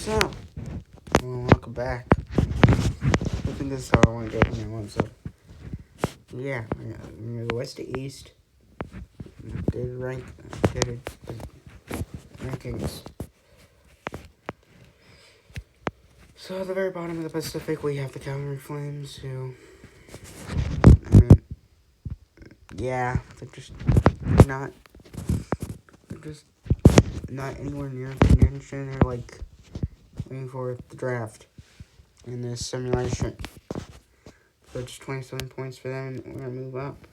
So, welcome back. I think this is how I want to go from now on. So, yeah, we're going to go west to east. Updated rankings. So, at the very bottom of the Pacific, we have the Calgary Flames, who, yeah, they're just not anywhere near contention. They're like waiting for the draft in this simulation. So just 27 points for them, and we're going to move up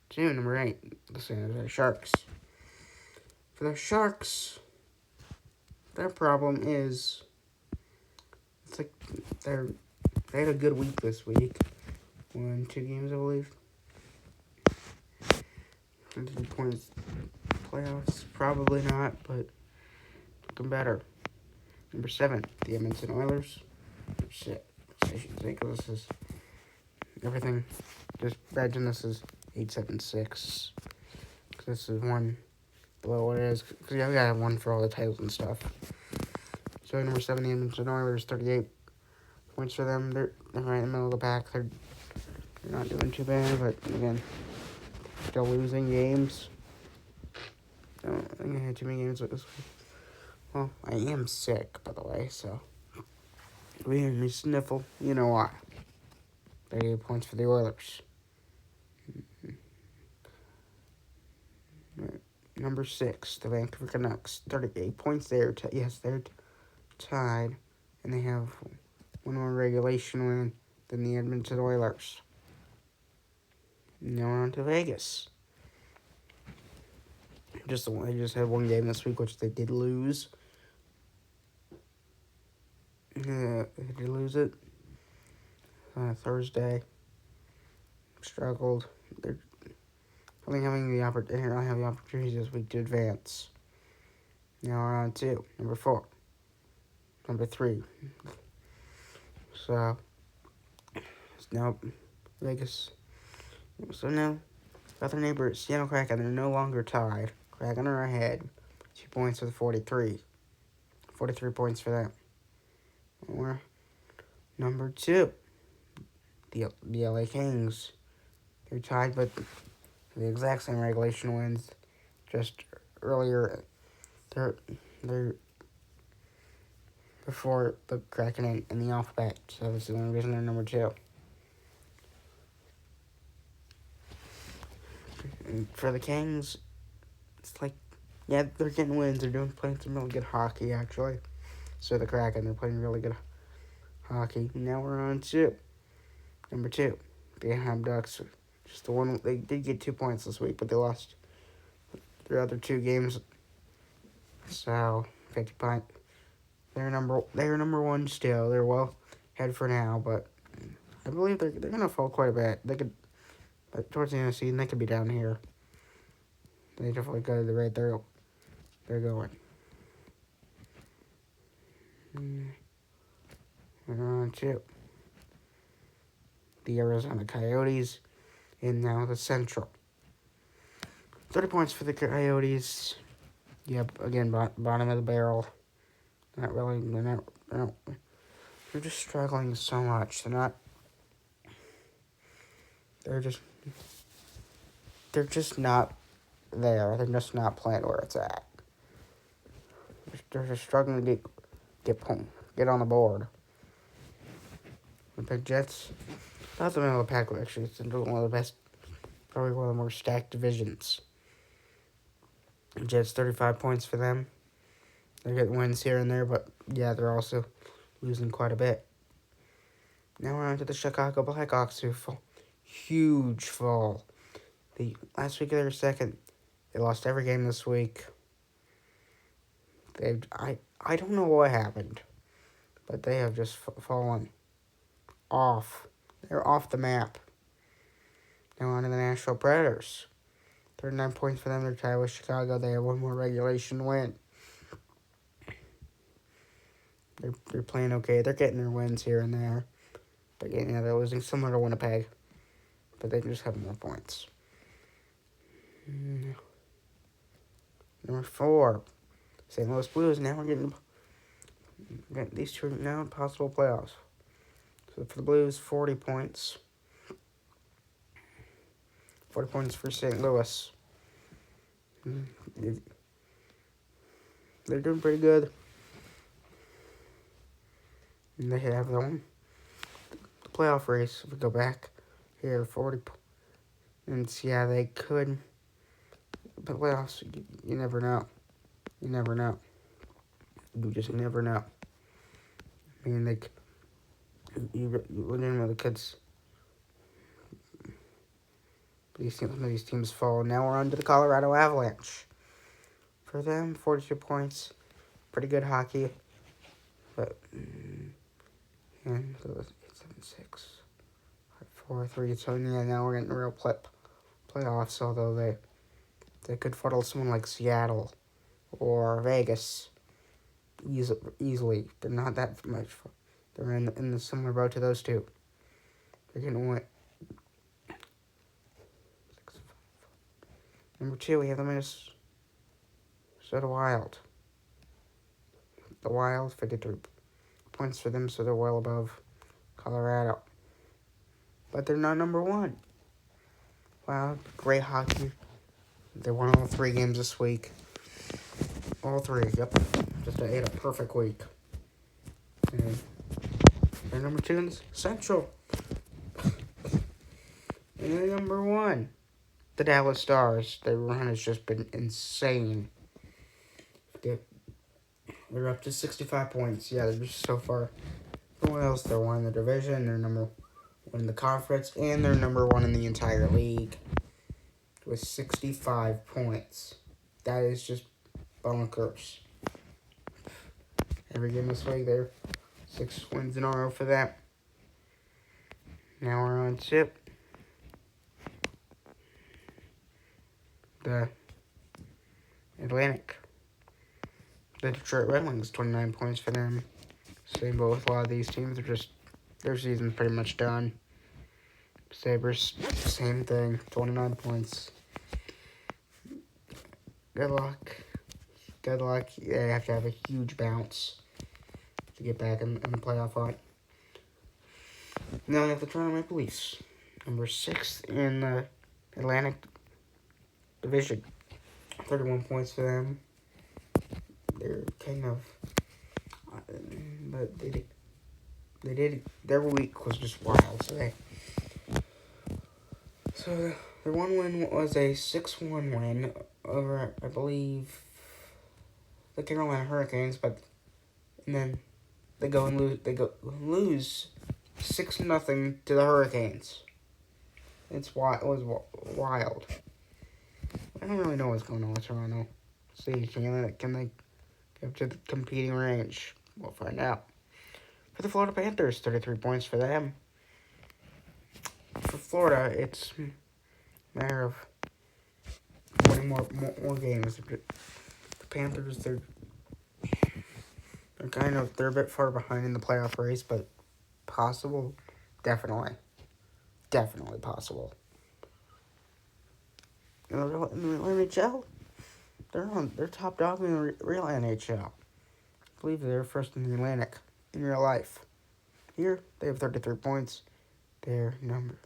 to number 8, the San Jose Sharks. For the Sharks, their problem is, it's like they had a good week this week. Won 2 games, I believe. 22 points. Playoffs, probably not, but looking better. Number 7, the Edmonton Oilers. 6, I should say, because this is everything. Just imagine this is 8-7-6. Because this is one below what it is. Because you gotta have one for all the titles and stuff. So number 7, the Edmonton Oilers, 38 points for them. They're right in the middle of the pack. They're not doing too bad, but again, still losing games. I don't think I had too many games this week. Well, I am sick, by the way, so if you hear me sniffle, you know why. 38 points for the Oilers. Number 6, the Vancouver Canucks, 38 points there. They're tied, and they have one more regulation win than the Edmonton Oilers. Now we're on to Vegas. They just had one game this week, which they did lose. They did lose it Thursday. Struggled. They're probably having the opportunity this week to advance. Now we're on to number 4, number 3. So now Vegas. So now other neighbor Seattle Kraken, they're no longer tied. Kraken are ahead. 2 points with 43. 43 points for them. Or number 2, the LA Kings. They're tied, but the exact same regulation wins. Just earlier, they're before the Kraken in the alphabet. So this is the only reason they're number 2. And for the Kings, it's like, yeah, they're getting wins. They're playing some really good hockey, actually. So the Kraken, they're playing really good hockey. Now we're on to number 2, the Anaheim Ducks. Just the one, they did get 2 points this week, but they lost their other 2 games. So 50 point. They're number 1 still. They're well ahead for now, but I believe they're gonna fall quite a bit. They could, but towards the end of the season, they could be down here. They definitely go to the rate they're going. We're on to the Arizona Coyotes, and now the Central. 30 points for the Coyotes. Yep, again, bottom of the barrel. Not really, they're just struggling so much. They're just not there. They're just not playing where it's at. They're just struggling to get on the board. The Jets, not the middle of the pack, actually. It's one of the best, probably one of the more stacked divisions. Jets, 35 points for them. They're getting wins here and there, but yeah, they're also losing quite a bit. Now we're on to the Chicago Blackhawks, who fall. Huge fall. Last week they were second. They lost every game this week. I don't know what happened, but they have just fallen off. They're off the map. Now on to the Nashville Predators. 39 points for them. They're tied with Chicago. They have one more regulation win. They're playing okay. They're getting their wins here and there. But yeah, they're losing similar to Winnipeg. But they just have more points. Number 4, St. Louis Blues. Now we're getting These two are now possible playoffs. So for the Blues, 40 points. 40 points for St. Louis. They're doing pretty good. And they have the playoff race. If we go back here, 40. And yeah, they could. But playoffs, you never know. You never know. You just never know. I mean, you legitimately could. Some of these teams fall. Now we're on to the Colorado Avalanche. For them, 42 points. Pretty good hockey. But, and so 8, 7, 6, 5, 4, 3. So, yeah, now we're getting real playoffs, although they could fuddle someone like Seattle or Vegas easily. They're not that much. They're in the similar boat to those two. They're going to win. Number 2, we have the Minnesota Wild. The Wild, 53 points for them, so they're well above Colorado. But they're not number 1. Wow, great hockey. They won all 3 games this week. All 3, yep. Just a perfect week. And they're number 2 in the Central. And they're number 1. The Dallas Stars. Their run has just been insane. They're up to 65 points. Yeah, they're just so far. Everyone else, they're 1 in the division. They're number 1 in the conference. And they're number 1 in the entire league. With 65 points. That is just bonkers. Every game this week, they're 6 wins in a row for that. Now we're on to the Atlantic. The Detroit Red Wings, 29 points for them. Same boat with a lot of these teams. Their season's pretty much done. Sabres, same thing, 29 points. Good luck. Good luck. They have to have a huge bounce to get back in the playoff hunt. Now we have the Toronto Maple Leafs, number 6 in the Atlantic Division. 31 points for them. They're kind of, but they did. Their week was just wild. So their one win was a 6-1 win over, I believe, the Carolina Hurricanes, and then they go and lose 6-0 to the Hurricanes. It was wild. I don't really know what's going on with Toronto. See, can they get to the competing range? We'll find out. For the Florida Panthers, 33 points for them. For Florida, it's a matter of winning more games. The Panthers, they're a bit far behind in the playoff race, but possible, definitely possible. In the real NHL, they're top dog in the real NHL. I believe they're first in the Atlantic in real life. Here, they have 33 points. They're number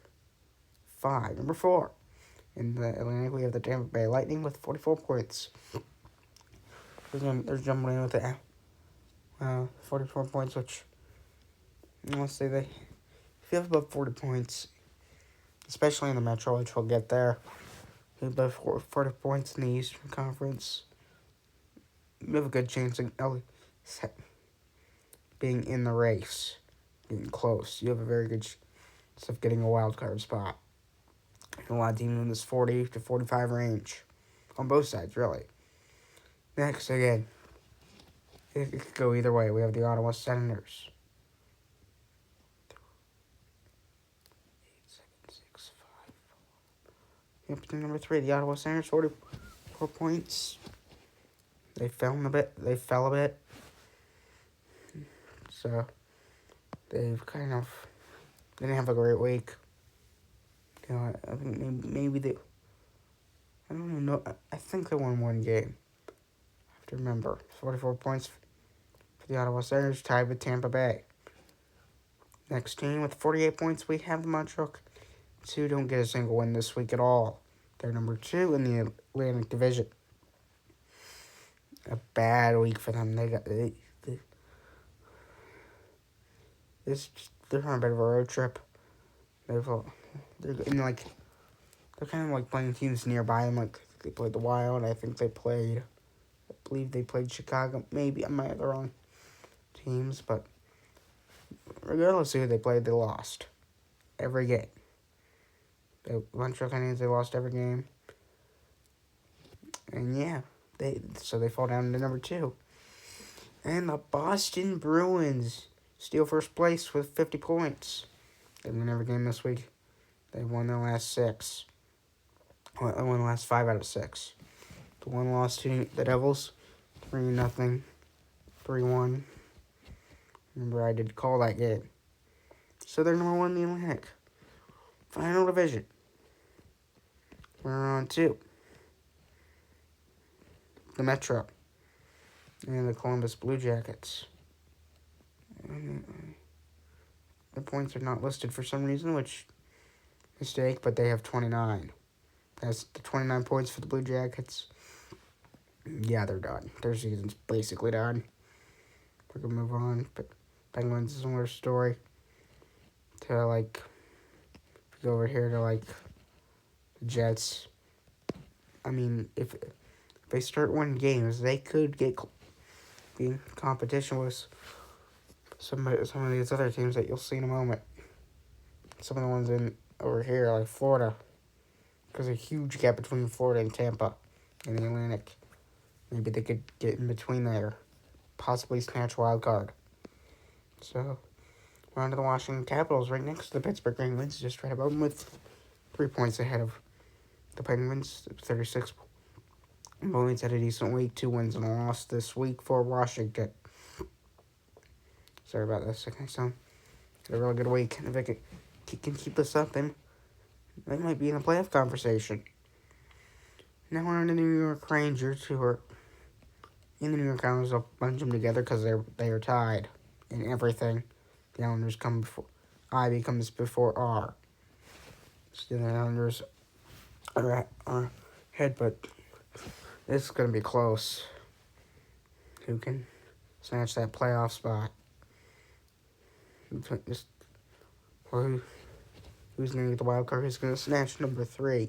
4. In the Atlantic, we have the Tampa Bay Lightning with 44 points. They're jumping in with the 44 points, which, honestly, if you have above 40 points, especially in the Metro, which we'll get there, you have above 40 points in the Eastern Conference, you have a good chance of being in the race, getting close. You have a very good chance of getting a wild card spot. And a lot of teams in this 40 to 45 range, on both sides, really. Next, again, it could go either way. We have the Ottawa Senators. 8, 7, 6, 5, 4. Yep, number 3, the Ottawa Senators, 44 points. They fell a bit. So, they didn't have a great week. You know, I think maybe I don't even know. I think they won 1 game. I have to remember. 44 points for the Ottawa Senators, tied with Tampa Bay. Next team with 48 points, we have the Montreal Canadiens, who don't get a single win this week at all. They're number 2 in the Atlantic Division. A bad week for them. They're on a bit of a road trip. They're in they're kind of like playing teams nearby them. Like they played the Wild. I believe they played Chicago. Maybe I might have the wrong teams, but regardless of who they played, they lost every game. The Montreal Canadiens, they lost every game, and yeah, they fall down to number 2. And the Boston Bruins steal first place with 50 points. They win every game this week. They won their last 6. Well, they won the last 5 out of 6. The one loss to the Devils, 3-0, 3-1. Remember, I did call that game. So they're number 1 in the Atlantic. Final division. We're on 2. The Metro. And the Columbus Blue Jackets. The points are not listed for some reason, which mistake, but they have 29. That's the 29 points for the Blue Jackets. Yeah, they're done. Their season's basically done. We're going to move on. But Penguins is a similar story to, go over here to, the Jets. I mean, if they start winning games, they could be in competition with some of these other teams that you'll see in a moment. Some of the ones over here, like Florida. There's a huge gap between Florida and Tampa in the Atlantic. Maybe they could get in between there. Possibly snatch wild card. So, we're on to the Washington Capitals right next to the Pittsburgh Penguins. Just right above them with 3 points ahead of the Penguins. 36 points. Had a decent week. 2 wins and a loss this week for Washington. Sorry about this. Okay, so, had a really good week. And if they can keep this up, then they might be in a playoff conversation. Now we're on the New York Rangers, who are in the New York Islanders. I'll bunch them together because they are tied in everything. The Islanders come before I comes before R. Still, the Islanders are ahead, but this is going to be close. Who can snatch that playoff spot? Who's going to get the wild card? Who's going to snatch number 3?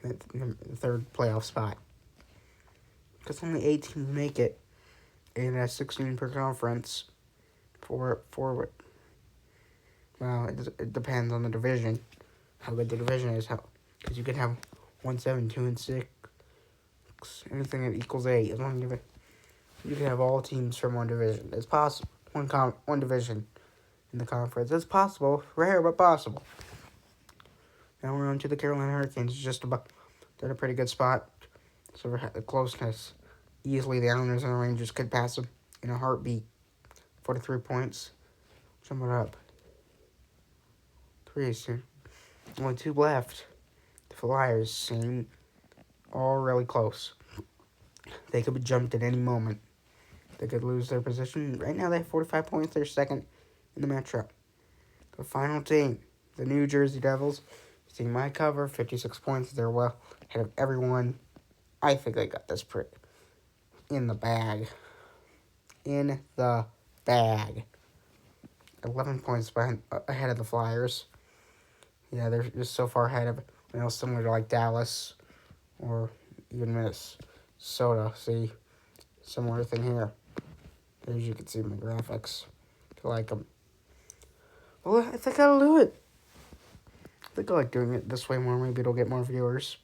The 3rd playoff spot. Because only 8 teams make it. And that's 16 per conference. Well, it depends on the division. How good the division is. Because you could have 1, 7, 2, and 6. Anything that equals 8. As long as you can have all teams from one division. It's possible. One division in the conference. It's possible. Rare, but possible. Now we're on to the Carolina Hurricanes. They're in a pretty good spot. So we're at the closeness. Easily, the Islanders and the Rangers could pass them in a heartbeat. 43 points. Jump it up. 3 soon. Only 2 left. The Flyers, all really close. They could be jumped at any moment. They could lose their position. Right now, they have 45 points. They're 2nd in the Metro. The final team, the New Jersey Devils. See my cover, 56 points. They're well ahead of everyone. I think they got this pretty in the bag. In the bag. 11 points ahead of the Flyers. Yeah, they're just so far ahead of, similar to Dallas or even Minnesota. See, similar thing here. As you can see in my graphics. If you like them. Well, I think I'll do it. I think I like doing it this way more. Maybe it'll get more viewers.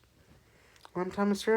I'm Thomas Rose.